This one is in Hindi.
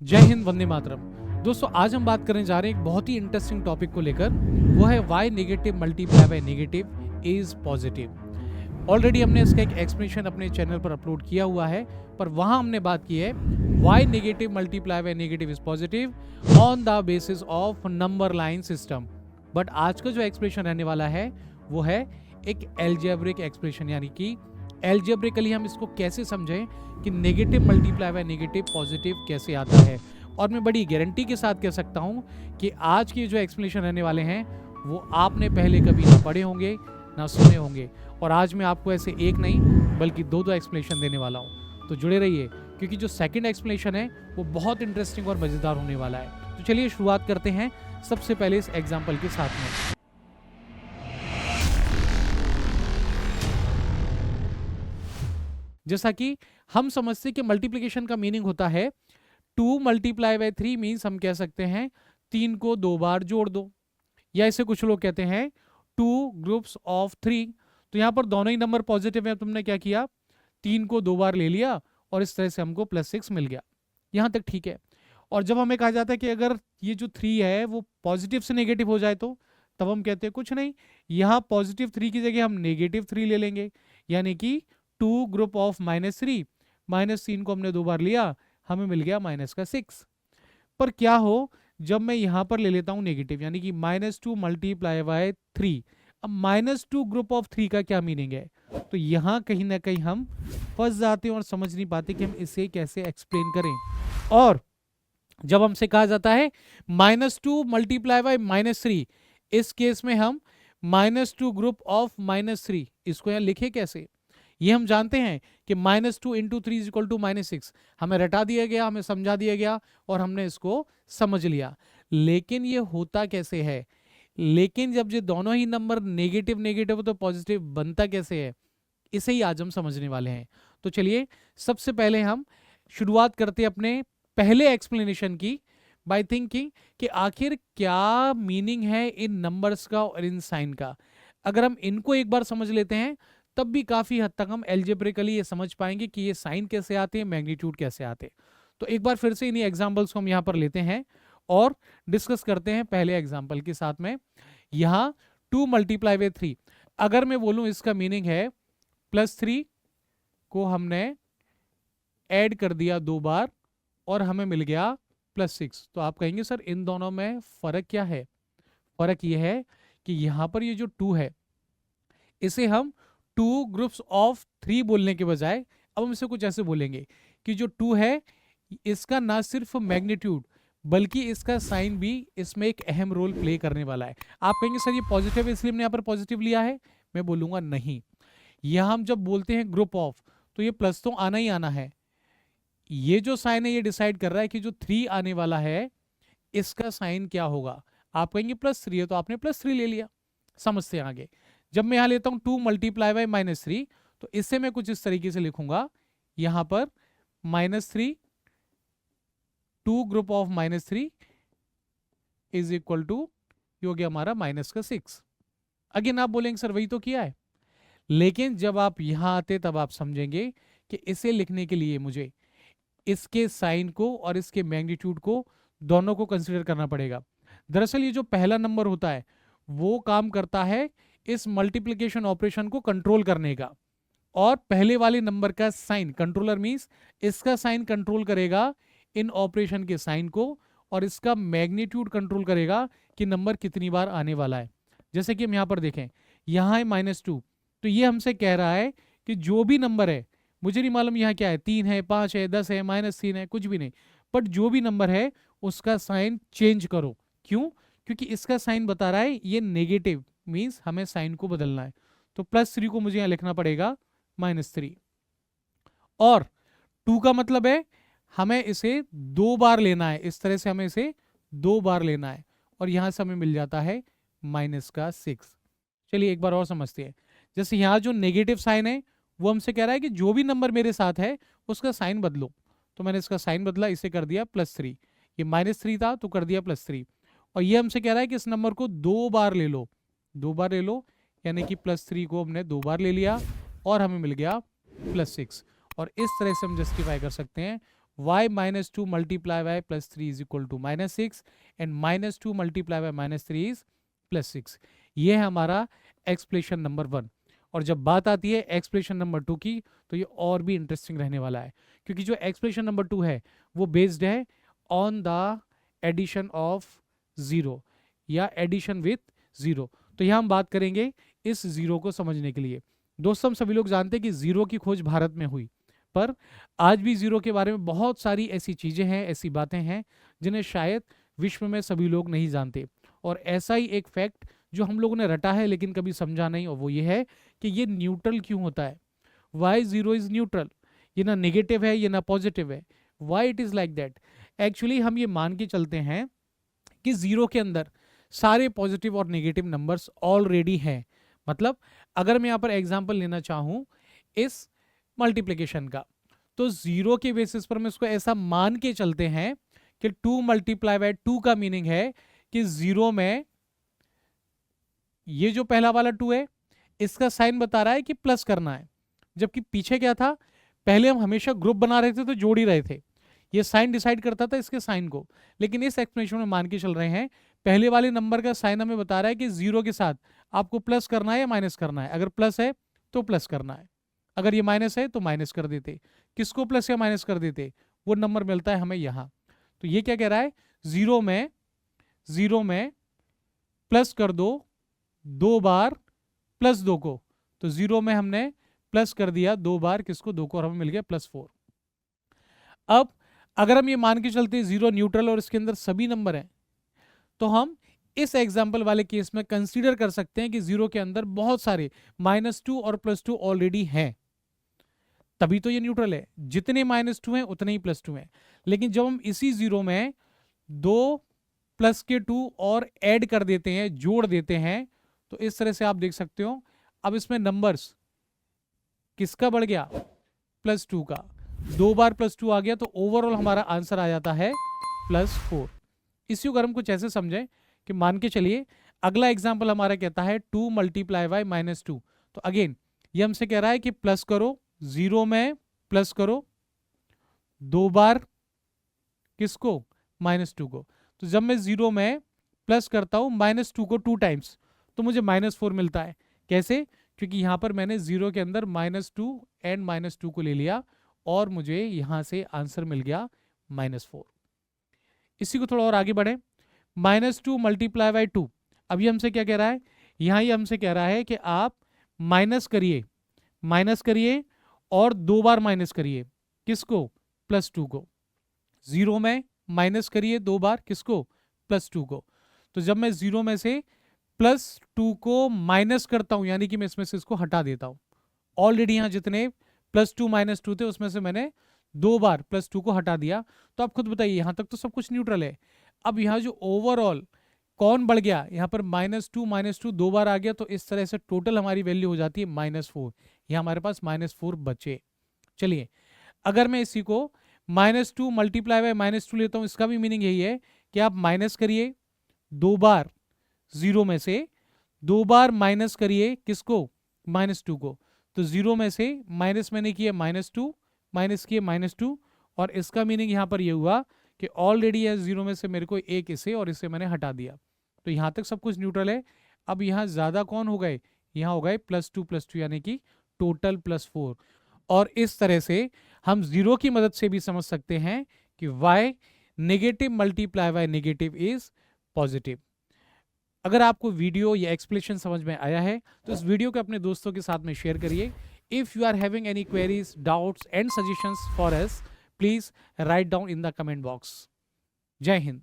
जय हिंद, वंदे मातरम। दोस्तों, आज हम बात करने जा रहे हैं एक बहुत ही इंटरेस्टिंग टॉपिक को लेकर। वो है why negative multiply by negative is positive. Already हमने इसका एक एक्सप्लेनेशन अपने चैनल पर अपलोड किया हुआ है, पर वहां हमने बात की है why negative multiply by negative is positive on the basis of number line system. But आज का जो एक्सप्लेनेशन रहने वाला है वो है एक एल्जेब्रिक एक्सप्रेशन, यानी कि एल्जेब्रिकली हम इसको कैसे समझें कि negative multiply by negative positive कैसे आता है। और मैं बड़ी गारंटी के साथ कह सकता हूं कि आज के जो एक्सप्लेनेशन रहने वाले हैं वो आपने पहले कभी ना पढ़े होंगे ना सुने होंगे। और आज मैं आपको ऐसे एक नहीं बल्कि दो एक्सप्लेनेशन देने वाला हूं, तो जुड़े रहिए क्योंकि जो सेकंड एक्सप्लेनेशन है वो बहुत इंटरेस्टिंग और मजेदार होने वाला है। तो चलिए शुरुआत करते हैं सबसे पहले इस एग्जाम्पल के साथ में। जैसा कि हम समझते कि मल्टीप्लिकेशन का मीनिंग होता है 2 मल्टीप्लाई बाय 3 मीन्स हम कह सकते हैं 3 को 2 बार जोड़ दो, या इसे कुछ लोग कहते हैं 2 ग्रुप्स ऑफ 3। तो यहां पर दोनों ही नंबर पॉजिटिव है, तुमने क्या किया, 3 को 2 बार ले लिया और इस तरह से हमको +6 मिल गया। यहां तक ठीक है। और जब हमें कहा जाता है कि अगर ये जो 3 है वो पॉजिटिव से नेगेटिव हो जाए तो तब हम कहते हैं कुछ नहीं, यहाँ पॉजिटिव 3 की जगह हम नेगेटिव 3 ले लेंगे, यानी कि 2 ग्रुप ऑफ -3, -3 को हमने 2 बार लिया, हमें मिल गया -6। पर क्या हो जब मैं यहां पर ले लेता हूं नेगेटिव, यानी कि -2 मल्टीप्लाई बाय 3। अब -2 ग्रुप ऑफ 3 का क्या मीनिंग है, तो यहां कहीं ना कहीं हम फंस जाते हैं और समझ नहीं पाते कि हम इसे कैसे एक्सप्लेन करें। और जब हमसे कहा जाता है -2 मल्टीप्लाई बाय -3, इस केस में हम -2 ग्रुप ऑफ -3 इसको यहां लिखे कैसे, ये हम जानते हैं कि -2 इंटू 3 इज इक्वल टू -6। हमें रटा दिया गया, हमें समझा दिया गया और हमने इसको समझ लिया। लेकिन ये होता कैसे है, लेकिन जब ये दोनों ही नंबर नेगेटिव नेगेटिव तो पॉजिटिव बनता कैसे है, इसे ही आज हम समझने वाले हैं। तो चलिए सबसे पहले हम शुरुआत करते हैं अपने पहले एक्सप्लेनेशन की बाय थिंकिंग कि आखिर क्या मीनिंग है इन नंबर्स का और इन साइन का। अगर हम इनको एक बार समझ लेते हैं तब भी काफी हद तक हम एल्जेब्रिकली ये समझ पाएंगे कि ये साइन कैसे आते हैं, मैग्नीट्यूड कैसे आते हैं। तो एक बार फिर से इन्हीं एग्जांपल्स को हम यहाँ पर लेते हैं और डिस्कस करते हैं पहले एग्जांपल के साथ में। यहाँ 2 मल्टीप्लाई बाय 3, अगर मैं बोलूं इसका मीनिंग है +3 को हमने ऐड कर दिया 2 बार और हमें मिल गया +6। तो आप कहेंगे सर इन दोनों में फर्क क्या है। फर्क यह है कि यहां पर ये जो 2 है इसे हम 2 ग्रुप्स ऑफ 3 बोलने के बजाय अब हम इसे कुछ ऐसे बोलेंगे कि जो 2 है इसका ना सिर्फ मैग्नीट्यूड बल्कि इसका साइन भी इसमें एक अहम रोल प्ले करने वाला है। आप कहेंगे सर ये पॉजिटिव है इसलिए हमने यहाँ पर पॉजिटिव लिया है, मैं बोलूंगा नहीं। यह हम जब बोलते हैं ग्रुप ऑफ तो ये प्लस तो आना ही आना है। ये जो साइन है ये डिसाइड कर रहा है कि जो 3 आने वाला है इसका साइन क्या होगा। आप कहेंगे +3 है तो आपने +3 ले लिया। समझते हैं आगे। जब मैं यहां लेता हूं 2 मल्टीप्लाई बाय -3 तो इससे मैं कुछ इस तरीके से लिखूंगा, यहां पर -3 2 group of -3 is equal to ये हो गया हमारा -6। अगेन आप बोलेंगे सर वही तो किया है, लेकिन जब आप यहां आते तब आप समझेंगे कि इसे लिखने के लिए मुझे इसके साइन को और इसके मैग्नीट्यूड को दोनों को कंसीडर करना पड़ेगा। दरअसल ये जो पहला नंबर होता है वो काम करता है इस मल्टीप्लिकेशन ऑपरेशन को कंट्रोल करने का, और पहले वाले नंबर का साइन कंट्रोलर मींस इसका साइन कंट्रोल करेगा इन ऑपरेशन के साइन को, और इसका मैग्नीट्यूड कंट्रोल करेगा कि नंबर कितनी बार आने वाला है। जैसे कि हम यहां पर देखें, यहां है -2, तो ये हमसे कह रहा है कि जो भी नंबर है, मुझे नहीं मालूम यहाँ क्या है, 3 है, 5 है, 10 है, -3 है, कुछ भी नहीं, बट जो भी नंबर है उसका साइन चेंज करो। क्यों? क्योंकि इसका साइन बता रहा है ये नेगेटिव, मींस हमें साइन को बदलना है। तो +3 को मुझे यहां लिखना पड़ेगा -3, और 2 का मतलब है हमें इसे 2 बार लेना है, इस तरह से हमें इसे 2 बार लेना है, और यहां से हमें मिल जाता है -6। चलिए एक बार और समझते हैं। जैसे यहां जो नेगेटिव साइन है वो हमसे कह रहा है कि जो भी नंबर मेरे साथ है उसका साइन बदलो, तो मैंने इसका साइन बदला, इसे कर दिया +3। ये -3 था तो कर दिया +3, और ये हमसे कह रहा है कि इस नंबर को 2 बार ले लो, 2 बार ले लो, यानी कि +3 को हमने 2 बार ले लिया और हमें मिल गया +6। और इस तरह से हम जस्टिफाई कर सकते हैं y minus 2 multiply by plus 3 is equal to minus 6 and minus 2 multiply by minus 3 is plus 6. ये है हमारा एक्सप्रेशन नंबर 1. और जब बात आती है एक्सप्रेशन नंबर 2 की तो ये और भी इंटरेस्टिंग रहने वाला है, क्योंकि जो एक्सप्रेशन नंबर 2 है वो बेस्ड है ऑन द एडिशन ऑफ 0 या एडिशन विथ 0. तो यहाँ हम बात करेंगे इस 0 को समझने के लिए. दोस्तों हम सभी लोग जानते हैं कि 0 की खोज भारत में हुई, पर आज भी 0 के बारे में बहुत सारी ऐसी चीज़ें हैं, ऐसी बातें हैं जिन्हें शायद विश्व में सभी लोग नहीं जानते. और ऐसा ही एक फैक्ट जो हम लोगों ने रटा है लेकिन कभी समझा नहीं, और वो ये है कि ये न्यूट्रल क्यों होता है. Why 0 is neutral. ये ना नेगेटिव है, ये ना पॉजिटिव है. Why it is like that. Actually हम ये मान के चलते हैं कि 0 के अंदर सारे पॉजिटिव और नेगेटिव नंबर्स ऑलरेडी हैं. मतलब अगर मैं यहाँ पर एग्जांपल लेना चाहूँ इस मल्टीप्लिकेशन का, तो 0 के बेसिस पर मैं इसको ऐसा मान के चलते हैं कि 2 मल्टीप्लाई बाय 2 का मीनिंग है कि 0 में ये जो पहला वाला 2 है इसका साइन बता रहा है कि प्लस करना है, जबकि पीछे क्या था, पहले हम हमेशा ग्रुप बना रहे थे तो जोड़ ही रहे थे, ये साइन डिसाइड करता था इसके साइन को. लेकिन इस एक्सप्रेशन में मान के चल रहे हैं पहले वाले नंबर का साइन हमें बता रहा है कि 0 के साथ आपको प्लस करना है या माइनस करना है. अगर प्लस है तो प्लस करना है, अगर ये माइनस है तो माइनस कर देते. किसको प्लस या माइनस कर देते, वो नंबर मिलता है हमें यहाँ. तो ये क्या कह रहा है, 0 में प्लस कर दो 2 बार प्लस 2 को. तो 0 में हमने प्लस कर दिया 2 बार किसको, 2 को, और हमें मिल गया प्लस 4. अब अगर हम ये मान के चलते 0 न्यूट्रल और इसके अंदर सभी नंबर हैं, तो हम इस एग्जाम्पल वाले केस में कंसीडर कर सकते हैं कि 0 के अंदर बहुत सारे -2 और +2 ऑलरेडी हैं, तभी तो ये न्यूट्रल है. जितने -2 हैं उतने ही +2 हैं. लेकिन जब हम इसी 0 में 2 प्लस के 2 और ऐड कर देते हैं, जोड़ देते हैं, तो इस तरह से आप देख सकते हो अब इसमें नंबर्स किसका बढ़ गया, +2 का. 2 बार +2 आ गया तो ओवरऑल हमारा आंसर आ जाता है +4. इसी को हम कुछ ऐसे समझें कि मान के चलिए अगला एग्जाम्पल हमारा कहता है 2 मल्टीप्लाई बाय -2. तो अगेन ये हमसे कह रहा है कि प्लस करो, 0 में प्लस करो 2 बार किसको, -2 को. तो जब मैं 0 में प्लस करता हूं -2 को 2 टाइम्स तो मुझे -4 मिलता है. कैसे, क्योंकि यहां पर मैंने 0 के अंदर -2 एंड -2 को ले लिया और मुझे यहां से आंसर मिल गया -4. इसी को थोड़ा और आगे बढ़े, -2 मल्टीप्लाई बाय 2. अब ये हमसे क्या कह रहा है, यहाँ ये हमसे कह रहा है कि आप माइनस करिए और 2 बार माइनस करिए किसको, +2 को. 0 में माइनस करिए 2 बार किसको, +2 को. तो जब मैं 0 में से +2 को माइनस करता हूं, यानी कि मैं इसमें से इसको हटा देता हूं, ऑलरेडी यहां जितने +2 -2 थे उसमें से मैंने 2 बार +2 को हटा दिया. तो आप खुद बताइए, यहां तक तो सब कुछ न्यूट्रल है. अब यहाँ जो ओवरऑल कौन बढ़ गया, यहाँ पर -2 2 बार आ गया, तो इस तरह से टोटल हमारी वैल्यू हो जाती है -4. यहाँ हमारे पास -4 बचे. चलिए अगर मैं इसी को -2 मल्टीप्लाई बाय -2 लेता हूँ, इसका भी मीनिंग यही है कि आप माइनस करिए 2 बार 0 में से, 2 बार माइनस करिए किसको, -2 को. तो 0 में से माइनस मैंने किया -2, माइनस किए -2, और इसका मीनिंग यहाँ पर ये हुआ कि ऑलरेडी है 0 में से मेरे को एक इसे और इसे मैंने हटा दिया. तो यहाँ तक सब कुछ न्यूट्रल है. अब यहाँ ज़्यादा कौन हो गए, यहाँ हो गए +2 यानी कि टोटल +4. और इस तरह से हम 0 की मदद से भी समझ सकते हैं कि y negative multiply by negative is positive. अगर आपको वीडियो या एक्सप्लेनेशन समझ में आया है तो इस वीडियो को अपने दोस्तों के साथ में शेयर करिए. If you are having any queries, doubts and suggestions for us, please write down in the comment box. जय हिंद.